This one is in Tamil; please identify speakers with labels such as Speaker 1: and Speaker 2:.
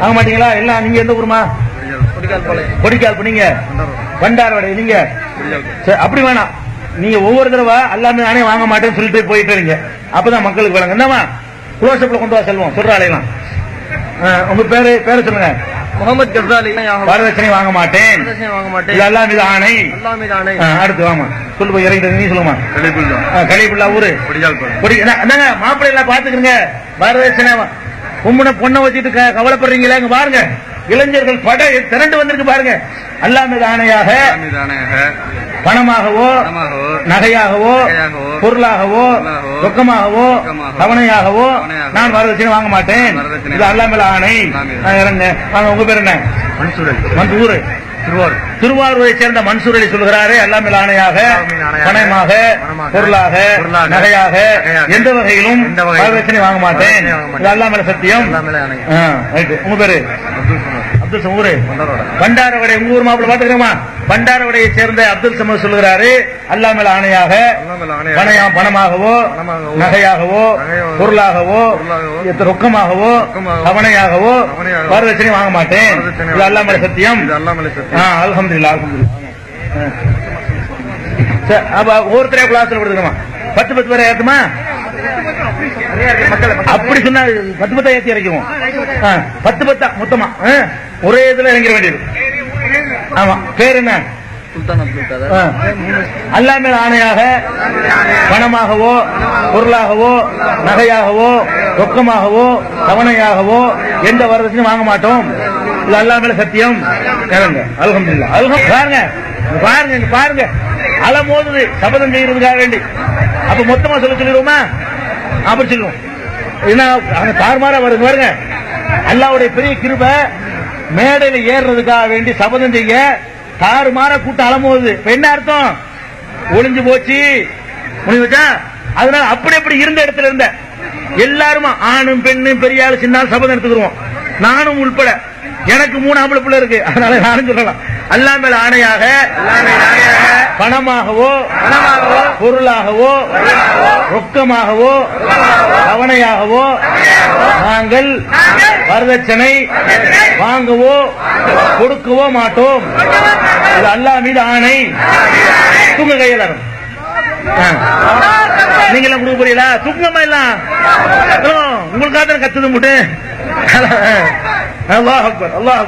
Speaker 1: வாங்க மாட்டீங்களா? எல்லாம் நீங்க எந்த ஊருமா? கொடிக்கால். நீங்க பண்டாரவடை. நீங்க அப்படி வேணாம், நீங்க ஒவ்வொரு தடவை எல்லாமே நானே வாங்க மாட்டேன்னு சொல்லிட்டு போயிட்டு இருக்கீங்க. அப்பதான் மக்களுக்கு விளங்க. என்னமா குளோசப்ல கொண்டு வா செல்வம் சொல்ற ஆலையெல்லாம். உங்க பேரு சொல்லுங்க.
Speaker 2: முகமது கசாலி.
Speaker 1: வரதட்சணை வாங்க மாட்டேன். அல்லா மீது ஆணை. அடுத்து வாமா சொல்லு போய் இறங்கிட்டு நீ சொல்லுமா. கலிபுல்லா ஊரு. மாப்பிள்ளை எல்லாம் பாத்துக்கிறீங்க. வரதட்சணை உம்முன பொண்ணை வச்சுட்டு கவலைப்படுறீங்களா? இங்க பாருங்க, இளைஞர்கள் படை திரண்டு வந்திருக்கு பாருங்க. அல்லா மீது ஆணையாக பணமாகவோ நகையாகவோ பொருளாகவோ ரொக்கமாகவோ தவணையாகவோ நான் வரதட்சணை வாங்க மாட்டேன். இது அல்லா மேல ஆணை. இறங்க. உங்க பேர் என்ன? மன்சூர். திருவாரூரை சேர்ந்த மன்சூர் அலி சொல்கிறாரே, அல்லா மேல் ஆணையாக பணமாக பொருளாக நகையாக எந்த வகையிலும் வரதட்சணை வாங்க மாட்டேன். இது அல்லா மேல சத்தியம். உங்க பேரு? அப்துல் சமூர். பண்டாரவடை. உங்க ஊர் மாப்பிள்ள பாத்துக்கிறோமா? பண்டாரவடையை சேர்ந்த அப்துல் சமூர் சொல்கிறாரு, அல்லா மேல ஆணையாக பணமாகவோ நகையாகவோ பொருளாகவோ ரொக்கமாகவோ தவணையாகவோ வரதட்சணை வாங்க மாட்டேன். இது அல்லா மேல சத்தியம். அல்ஹம்துலில்லாஹ். ஒவ்வொருத்தரே கிளாஸ்ல விடுதுமா. 10 பேரை ஏற்றுமா? அப்படி சொன்னா 10 ஏற்றி இறக்குவோம். 10 மொத்தமா ஒரே இதுல இறங்கிட வேண்டியது. ஆமா. பேர் என்ன? அல்லா மேல் ஆணையாக பணமாகவோ பொருளாகவோ நகையாகவோ ரொக்கமாகவோ தவணையாகவோ எந்த வரதட்சணையும் வாங்க மாட்டோம். இது அல்லா மேல சத்தியம். அல்ஹம்துலில்லாஹ். பாருங்க பாருங்க, அலமோதுது சபதம் செய்யறதுக்காக வேண்டி. அப்ப மொத்தமா சொல்லிடுவோமா? அப்படி சொல்லுவோம். என்ன தாறுமாறா வருது பாருங்க. அல்லாஹ்வுடைய பெரிய கிருபை, மேடையில ஏறுறதுக்காக வேண்டி சபதம் செய்ய தாறுமாற கூட்டம் அலமோதுது. இப்ப என்ன அர்த்தம்? ஒளிஞ்சு போச்சு முடிவச்சா. அதனால அப்படி இருந்த இடத்துல இருந்த எல்லாருமா ஆணும் பெண்ணும் பெரிய ஆளு சின்ன சபதம் எடுத்துக்கிறோம். நானும் உள்பட. எனக்கு 3 ஆம்பளை பிள்ளை இருக்கு, அதனால நானும் சொல்லலாம். அல்லா மேல் ஆணையாக பணமாகவோ பொருளாகவோ ரொக்கமாகவோ தவணையாகவோ நாங்கள் வரதட்சணை வாங்கவோ கொடுக்கவோ மாட்டோம். இது அல்லா மீது ஆணை. தூங்க கையெல்லாம் நீங்க எல்லாம் கொடுக்க புரியல. தூக்கமா எல்லாம் உங்களுக்காக கத்துது முட்டு. அல்லாஹ் அக்பர். அல்லாஹ்